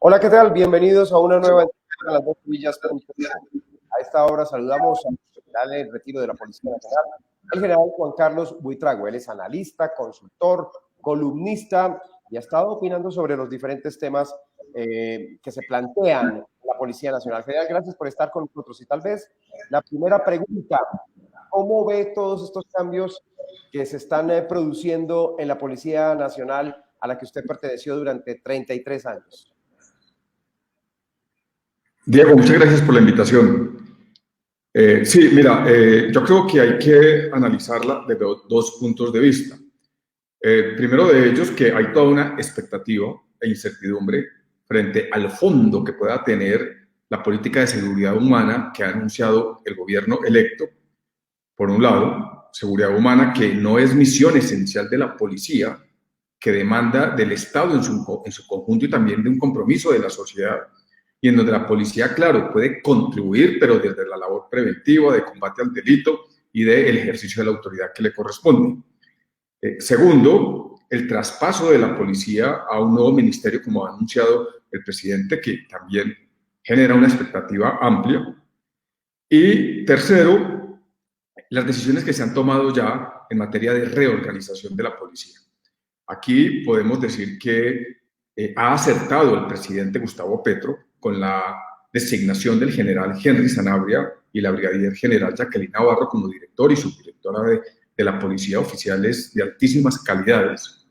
Hola, ¿qué tal? Bienvenidos a una nueva entrega de las dos villas.co. A esta hora saludamos al general del retiro de la Policía Nacional, el general Juan Carlos Buitrago. Él es analista, consultor, columnista y ha estado opinando sobre los diferentes temas que se plantean en la Policía Nacional. General, gracias por estar con nosotros. Y tal vez la primera pregunta, ¿cómo ve todos estos cambios que se están produciendo en la Policía Nacional a la que usted perteneció durante 33 años? Diego, muchas gracias por la invitación. Sí, mira, yo creo que hay que analizarla desde dos puntos de vista. Primero de ellos, que hay toda una expectativa e incertidumbre frente al fondo que pueda tener la política de seguridad humana que ha anunciado el gobierno electo. Por un lado, seguridad humana que no es misión esencial de la policía, que demanda del Estado en su conjunto y también de un compromiso de la sociedad, y en donde la policía, claro, puede contribuir, pero desde la labor preventiva, de combate al delito y del ejercicio de la autoridad que le corresponde. Segundo, el traspaso de la policía a un nuevo ministerio, como ha anunciado el presidente, que también genera una expectativa amplia. Y tercero, las decisiones que se han tomado ya en materia de reorganización de la policía. Aquí podemos decir que ha acertado el presidente Gustavo Petro con la designación del general Henry Sanabria y la brigadier general Jacqueline Navarro como director y subdirectora de la policía, oficiales de altísimas calidades.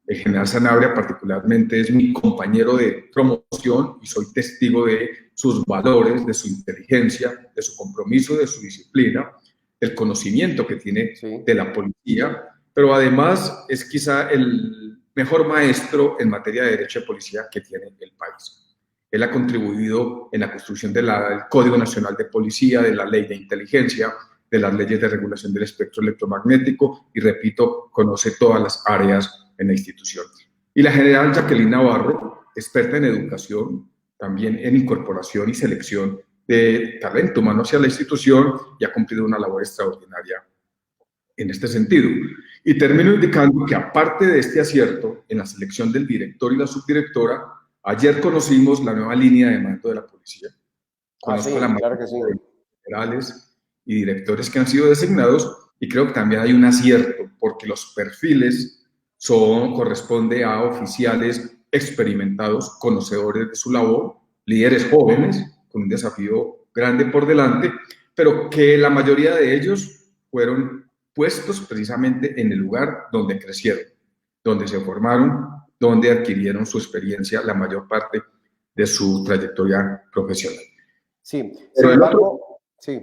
El general Sanabria particularmente es mi compañero de promoción y soy testigo de sus valores, de su inteligencia, de su compromiso, de su disciplina, del conocimiento que tiene de la policía, pero además es quizá el mejor maestro en materia de derecho de policía que tiene el país. Él ha contribuido en la construcción del Código Nacional de Policía, de la Ley de Inteligencia, de las leyes de regulación del espectro electromagnético y, repito, conoce todas las áreas en la institución. Y la general Jacqueline Navarro, experta en educación, también en incorporación y selección de talento humano hacia la institución y ha cumplido una labor extraordinaria en este sentido. Y termino indicando que aparte de este acierto en la selección del director y la subdirectora, ayer conocimos la nueva línea de mando de la policía. Conozco la mayoría de generales y directores que han sido designados y creo que también hay un acierto porque los perfiles corresponde a oficiales experimentados, conocedores de su labor, líderes jóvenes con un desafío grande por delante, pero que la mayoría de ellos fueron puestos precisamente en el lugar donde crecieron, donde se formaron, donde adquirieron su experiencia la mayor parte de su trayectoria profesional. Sí, sin embargo,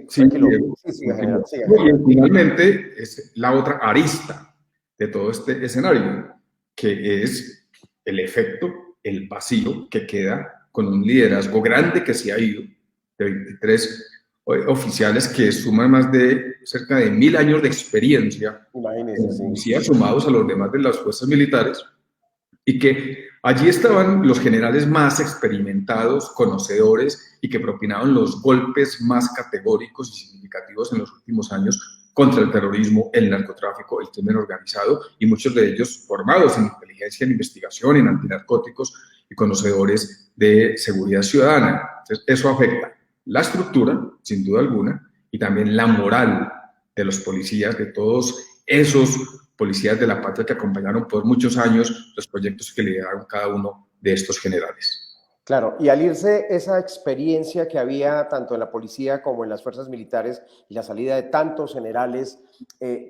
tranquilo. Y finalmente, es la otra arista de todo este escenario, que es el efecto, el vacío que queda con un liderazgo grande que se ha ido, de 23 oficiales que suman más de cerca de 1000 años de experiencia en la policía, sumados a los demás de las fuerzas militares, y que allí estaban los generales más experimentados, conocedores y que propinaron los golpes más categóricos y significativos en los últimos años contra el terrorismo, el narcotráfico, el crimen organizado, y muchos de ellos formados en inteligencia, en investigación, en antinarcóticos y conocedores de seguridad ciudadana. Entonces, eso afecta la estructura, sin duda alguna, y también la moral de los policías, de todos esos policías de la patria que acompañaron por muchos años los proyectos que lideraron cada uno de estos generales. Claro, y al irse esa experiencia que había tanto en la policía como en las fuerzas militares y la salida de tantos generales,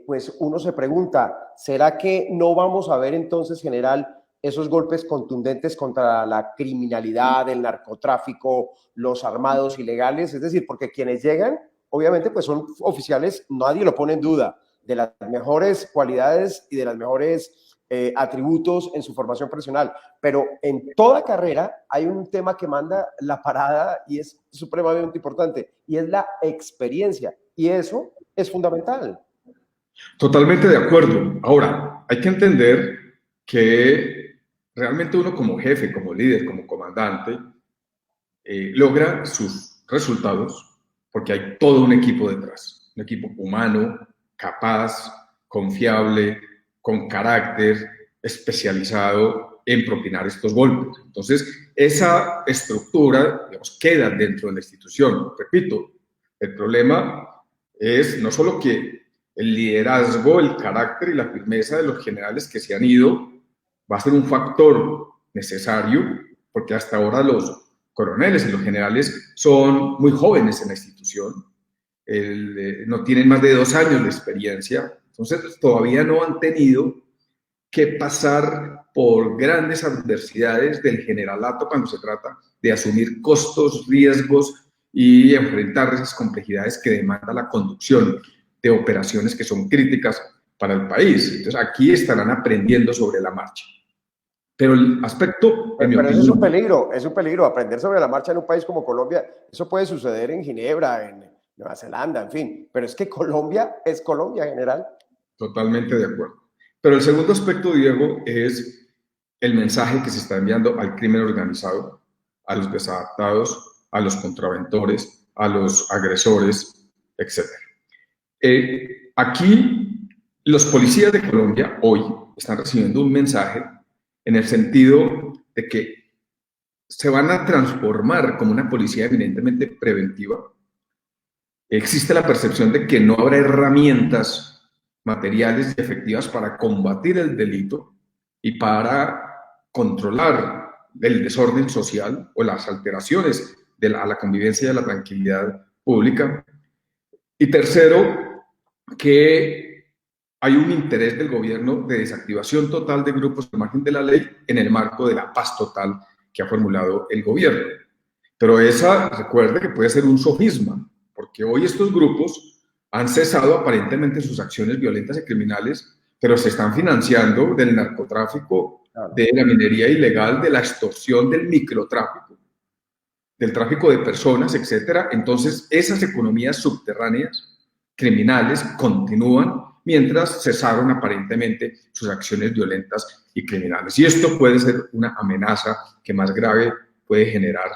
pues uno se pregunta, ¿será que no vamos a ver entonces, general, esos golpes contundentes contra la criminalidad, el narcotráfico, los armados ilegales? Es decir, porque quienes llegan, obviamente, pues son oficiales, nadie lo pone en duda, de las mejores cualidades y de las mejores atributos en su formación profesional, pero en toda carrera hay un tema que manda la parada y es supremamente importante, y es la experiencia, y eso es fundamental. Totalmente de acuerdo. Ahora, hay que entender que realmente uno como jefe, como líder, como comandante, logra sus resultados porque hay todo un equipo detrás, un equipo humano, capaz, confiable, con carácter, especializado en propinar estos golpes. Entonces, esa estructura, digamos, queda dentro de la institución. Repito, el problema es no solo que el liderazgo, el carácter y la firmeza de los generales que se han ido va a ser un factor necesario, porque hasta ahora los coroneles y los generales son muy jóvenes en la institución, no tienen más de 2 años de experiencia, entonces todavía no han tenido que pasar por grandes adversidades del generalato cuando se trata de asumir costos, riesgos y enfrentar esas complejidades que demanda la conducción de operaciones que son críticas para el país. Entonces aquí estarán aprendiendo sobre la marcha. Pero el aspecto, en mi Pero eso opinión, es un peligro, aprender sobre la marcha en un país como Colombia. Eso puede suceder en Ginebra, en Nueva Zelanda, en fin, pero es que Colombia es Colombia, general. totalmente de acuerdo. Pero el segundo aspecto, Diego, es el mensaje que se está enviando al crimen organizado, a los desadaptados, a los contraventores, a los agresores, etc. Aquí los policías de Colombia hoy están recibiendo un mensaje en el sentido de que se van a transformar como una policía eminentemente preventiva. Existe la percepción de que no habrá herramientas materiales y efectivas para combatir el delito y para controlar el desorden social o las alteraciones a la convivencia y a la tranquilidad pública. Y tercero, que hay un interés del gobierno de desactivación total de grupos al margen de la ley en el marco de la paz total que ha formulado el gobierno. Pero recuerde que puede ser un sofisma, porque hoy estos grupos han cesado aparentemente sus acciones violentas y criminales, pero se están financiando del narcotráfico, de la minería ilegal, de la extorsión, del microtráfico, del tráfico de personas, etcétera. Entonces, esas economías subterráneas criminales continúan mientras cesaron aparentemente sus acciones violentas y criminales. Y esto puede ser una amenaza que más grave puede generar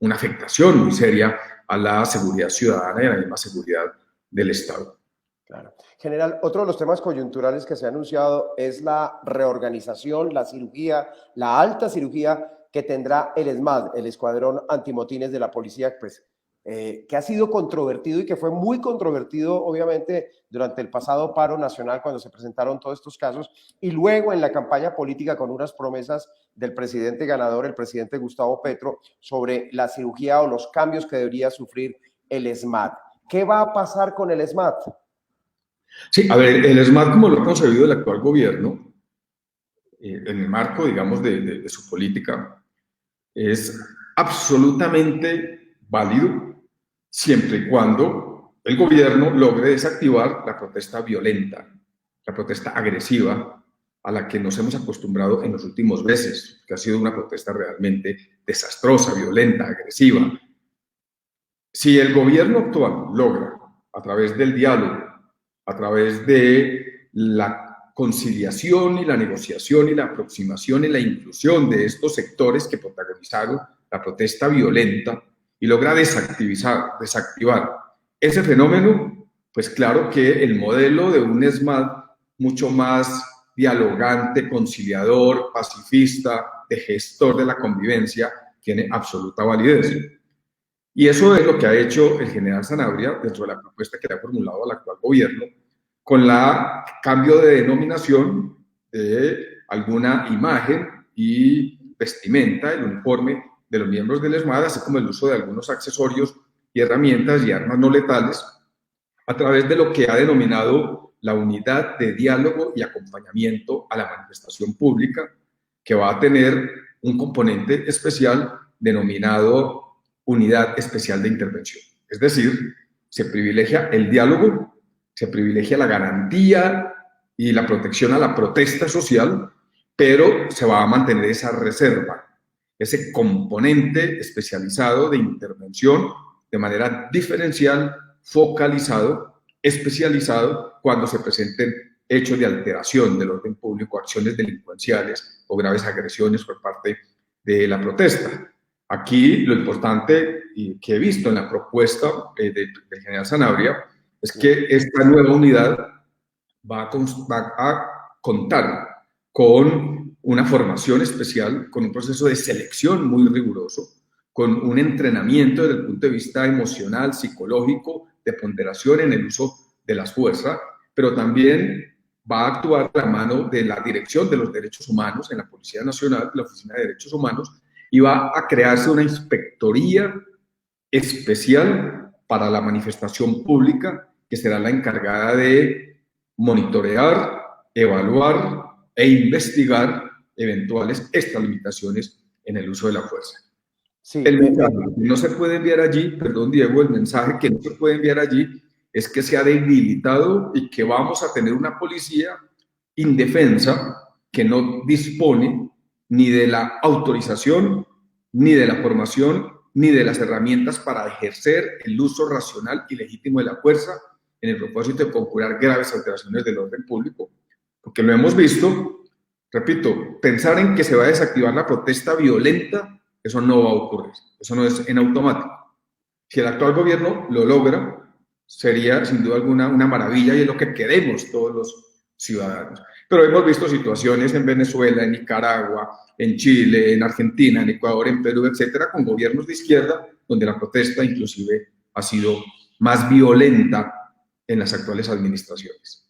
una afectación muy seria a la seguridad ciudadana y a la misma seguridad del Estado. Claro. General, otro de los temas coyunturales que se ha anunciado es la reorganización, la cirugía, la alta cirugía que tendrá el ESMAD, el Escuadrón Antimotines de la Policía, pues, que ha sido controvertido y que fue muy controvertido, obviamente, durante el pasado paro nacional cuando se presentaron todos estos casos y luego en la campaña política con unas promesas del presidente ganador, el presidente Gustavo Petro, sobre la cirugía o los cambios que debería sufrir el ESMAD. ¿Qué va a pasar con el ESMAD? Sí, a ver, el ESMAD, como lo ha concebido el actual gobierno, en el marco, digamos, de su política, es absolutamente válido siempre y cuando el gobierno logre desactivar la protesta violenta, la protesta agresiva a la que nos hemos acostumbrado en los últimos meses, que ha sido una protesta realmente desastrosa, violenta, agresiva. Si el gobierno actual logra, a través del diálogo, a través de la conciliación y la negociación y la aproximación y la inclusión de estos sectores que protagonizaron la protesta violenta y logra desactivar ese fenómeno, pues claro que el modelo de un ESMAD mucho más dialogante, conciliador, pacifista, de gestor de la convivencia, tiene absoluta validez. Y eso es lo que ha hecho el general Sanabria dentro de la propuesta que le ha formulado al actual gobierno, con el cambio de denominación de alguna imagen y vestimenta, el uniforme de los miembros del ESMAD, así como el uso de algunos accesorios y herramientas y armas no letales, a través de lo que ha denominado la unidad de diálogo y acompañamiento a la manifestación pública, que va a tener un componente especial denominado unidad especial de intervención. Es decir, se privilegia el diálogo, se privilegia la garantía y la protección a la protesta social, pero se va a mantener esa reserva, ese componente especializado de intervención de manera diferencial, focalizado, especializado, cuando se presenten hechos de alteración del orden público, acciones delincuenciales o graves agresiones por parte de la protesta. Aquí lo importante y que he visto en la propuesta del general Sanabria es que esta nueva unidad va a contar con una formación especial, con un proceso de selección muy riguroso, con un entrenamiento desde el punto de vista emocional, psicológico, de ponderación en el uso de las fuerzas, pero también va a actuar a la mano de la Dirección de los Derechos Humanos en la Policía Nacional, la Oficina de Derechos Humanos, y va a crearse una inspectoría especial para la manifestación pública que será la encargada de monitorear, evaluar e investigar eventuales extralimitaciones en el uso de la fuerza. Sí, El mensaje que no se puede enviar allí, perdón Diego, el mensaje que no se puede enviar allí es que se ha debilitado y que vamos a tener una policía indefensa que no dispone ni de la autorización, ni de la formación, ni de las herramientas para ejercer el uso racional y legítimo de la fuerza en el propósito de procurar graves alteraciones del orden público. Porque lo hemos visto, repito, pensar en que se va a desactivar la protesta violenta, eso no va a ocurrir, eso no es en automático. Si el actual gobierno lo logra, sería sin duda alguna una maravilla y es lo que queremos todos los ciudadanos. Pero hemos visto situaciones en Venezuela, en Nicaragua, en Chile, en Argentina, en Ecuador, en Perú, etcétera, con gobiernos de izquierda, donde la protesta inclusive ha sido más violenta en las actuales administraciones.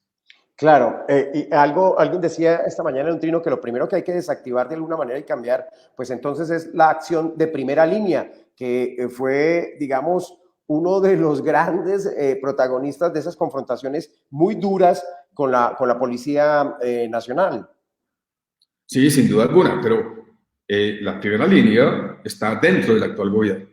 claro, y alguien decía esta mañana en un trino que lo primero que hay que desactivar de alguna manera y cambiar, pues entonces es la acción de primera línea, que fue, digamos, uno de los grandes protagonistas de esas confrontaciones muy duras con la Policía Nacional. Sí, sin duda alguna, pero la primera línea está dentro del actual gobierno.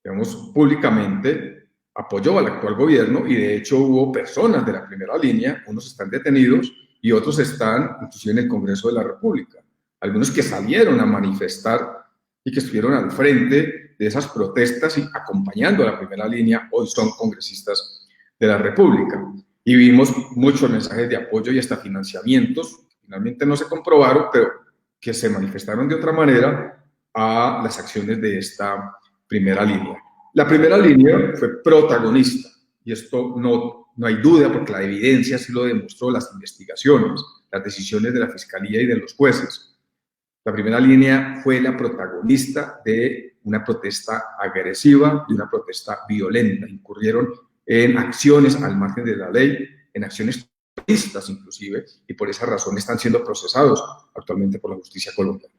Digamos, públicamente apoyó al actual gobierno y de hecho hubo personas de la primera línea, unos están detenidos y otros están inclusive en el Congreso de la República. Algunos que salieron a manifestar y que estuvieron al frente de esas protestas y acompañando a la primera línea, hoy son congresistas de la República. Y vimos muchos mensajes de apoyo y hasta financiamientos, que finalmente no se comprobaron, pero que se manifestaron de otra manera a las acciones de esta primera línea. La primera línea fue protagonista, y esto no hay duda porque la evidencia sí lo demostró, las investigaciones, las decisiones de la Fiscalía y de los jueces. La primera línea fue la protagonista de una protesta agresiva y una protesta violenta. Incurrieron en acciones al margen de la ley, en acciones terroristas inclusive, y por esa razón están siendo procesados actualmente por la justicia colombiana.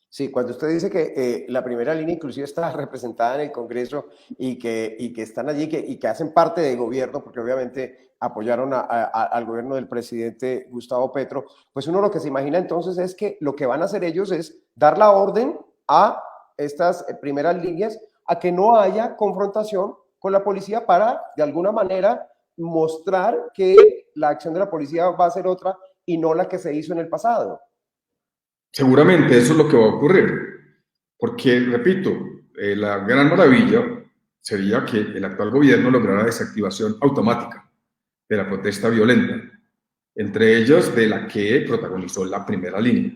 Sí, cuando usted dice que la primera línea inclusive está representada en el Congreso y que están allí y que hacen parte del gobierno, porque obviamente apoyaron al gobierno del presidente Gustavo Petro, pues uno lo que se imagina entonces es que lo que van a hacer ellos es dar la orden a estas primeras líneas a que no haya confrontación con la policía para, de alguna manera, mostrar que la acción de la policía va a ser otra y no la que se hizo en el pasado. Seguramente eso es lo que va a ocurrir, porque, repito, la gran maravilla sería que el actual gobierno lograra desactivación automática de la protesta violenta, entre ellas de la que protagonizó la primera línea,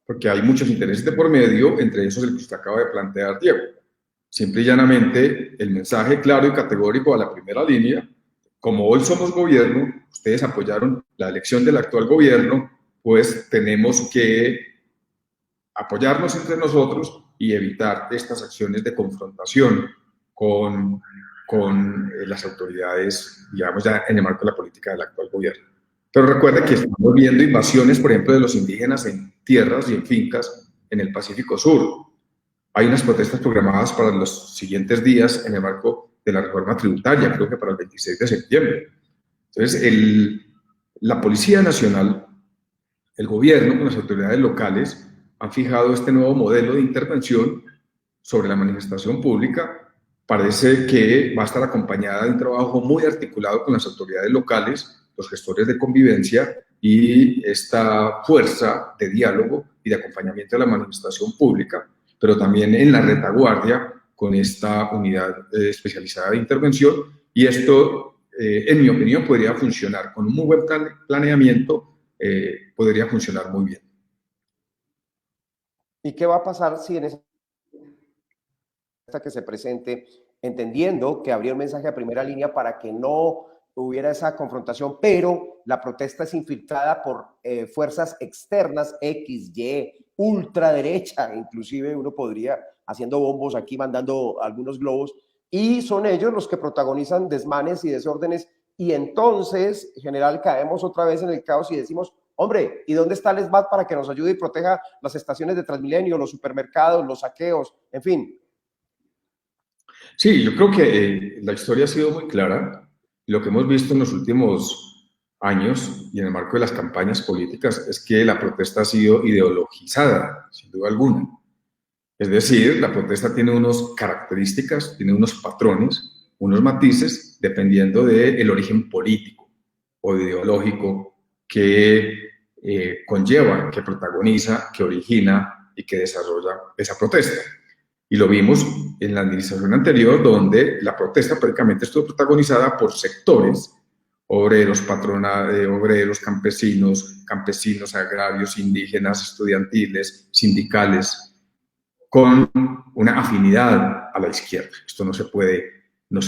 porque hay muchos intereses de por medio, entre esos el que usted acaba de plantear, Diego. Simple y llanamente, el mensaje claro y categórico a la primera línea, como hoy somos gobierno, ustedes apoyaron la elección del actual gobierno, pues tenemos que apoyarnos entre nosotros y evitar estas acciones de confrontación con las autoridades, digamos, ya en el marco de la política del actual gobierno. Pero recuerde que estamos viendo invasiones, por ejemplo, de los indígenas en tierras y en fincas en el Pacífico Sur. Hay unas protestas programadas para los siguientes días en el marco de la reforma tributaria, creo que para el 26 de septiembre. Entonces, la Policía Nacional, el gobierno con las autoridades locales han fijado este nuevo modelo de intervención sobre la manifestación pública. Parece que va a estar acompañada de un trabajo muy articulado con las autoridades locales, los gestores de convivencia y esta fuerza de diálogo y de acompañamiento de la manifestación pública, pero también en la retaguardia con esta unidad especializada de intervención. Y esto, en mi opinión, podría funcionar con un muy buen planeamiento, podría funcionar muy bien. ¿Y qué va a pasar si en esa que se presente, entendiendo que habría un mensaje a primera línea para que no hubiera esa confrontación, pero la protesta es infiltrada por fuerzas externas, X, Y, ultraderecha, inclusive uno podría, haciendo bombos aquí, mandando algunos globos, y son ellos los que protagonizan desmanes y desórdenes, y entonces, general, caemos otra vez en el caos y decimos, hombre, ¿y dónde está el SMAT para que nos ayude y proteja las estaciones de Transmilenio, los supermercados, los saqueos, en fin? Sí, yo creo que la historia ha sido muy clara. Lo que hemos visto en los últimos años y en el marco de las campañas políticas es que la protesta ha sido ideologizada, sin duda alguna. Es decir, la protesta tiene unas características, tiene unos patrones, unos matices, dependiendo del origen político o ideológico que conlleva, que protagoniza, que origina y que desarrolla esa protesta. Y lo vimos en la administración anterior, donde la protesta prácticamente estuvo protagonizada por sectores, obreros, obreros, campesinos, agrarios, indígenas, estudiantiles, sindicales, con una afinidad a la izquierda. Esto no se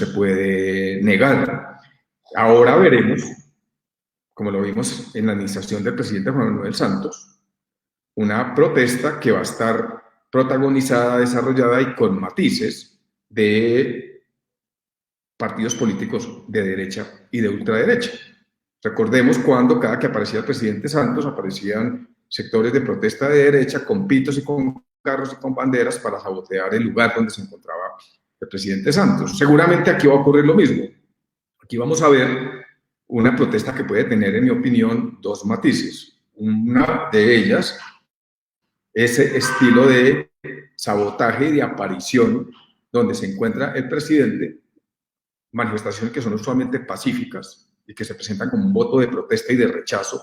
puede negar. Ahora veremos, como lo vimos en la administración del presidente Juan Manuel Santos, una protesta que va a estar protagonizada, desarrollada y con matices de partidos políticos de derecha y de ultraderecha. Recordemos cuando cada que aparecía el presidente Santos aparecían sectores de protesta de derecha con pitos y con carros y con banderas para sabotear el lugar donde se encontraba el presidente Santos. Seguramente aquí va a ocurrir lo mismo. Aquí vamos a ver una protesta que puede tener, en mi opinión, dos matices. Una de ellas, ese estilo de sabotaje y de aparición donde se encuentra el presidente, manifestaciones que son usualmente pacíficas y que se presentan como un voto de protesta y de rechazo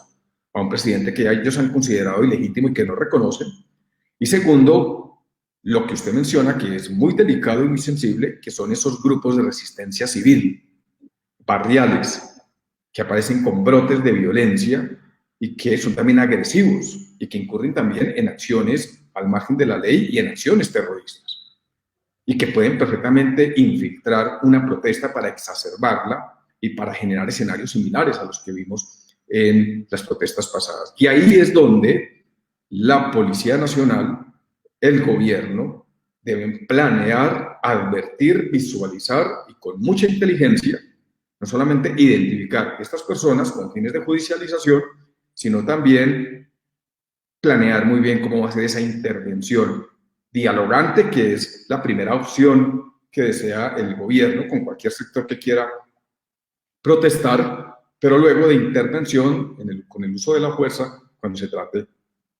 a un presidente que ellos han considerado ilegítimo y que no reconocen. Y segundo, lo que usted menciona, que es muy delicado y muy sensible, que son esos grupos de resistencia civil, barriales, que aparecen con brotes de violencia y que son también agresivos y que incurren también en acciones al margen de la ley y en acciones terroristas y que pueden perfectamente infiltrar una protesta para exacerbarla y para generar escenarios similares a los que vimos en las protestas pasadas. Y ahí es donde la Policía Nacional, el gobierno, deben planear, advertir, visualizar y con mucha inteligencia, no solamente identificar a estas personas con fines de judicialización, sino también planear muy bien cómo va a ser esa intervención dialogante, que es la primera opción que desea el gobierno con cualquier sector que quiera protestar, pero luego de intervención con el uso de la fuerza cuando se trate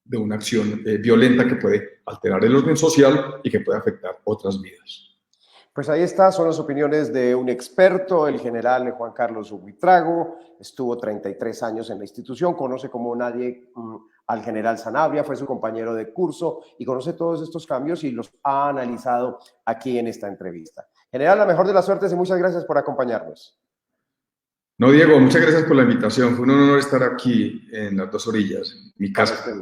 de una acción violenta que puede alterar el orden social y que puede afectar otras vidas. Pues ahí está, son las opiniones de un experto, el general Juan Carlos Buitrago, estuvo 33 años en la institución, conoce como nadie al general Sanabria, fue su compañero de curso y conoce todos estos cambios y los ha analizado aquí en esta entrevista. General, la mejor de las suertes y muchas gracias por acompañarnos. No, Diego, muchas gracias por la invitación. Fue un honor estar aquí en las dos orillas, mi casa.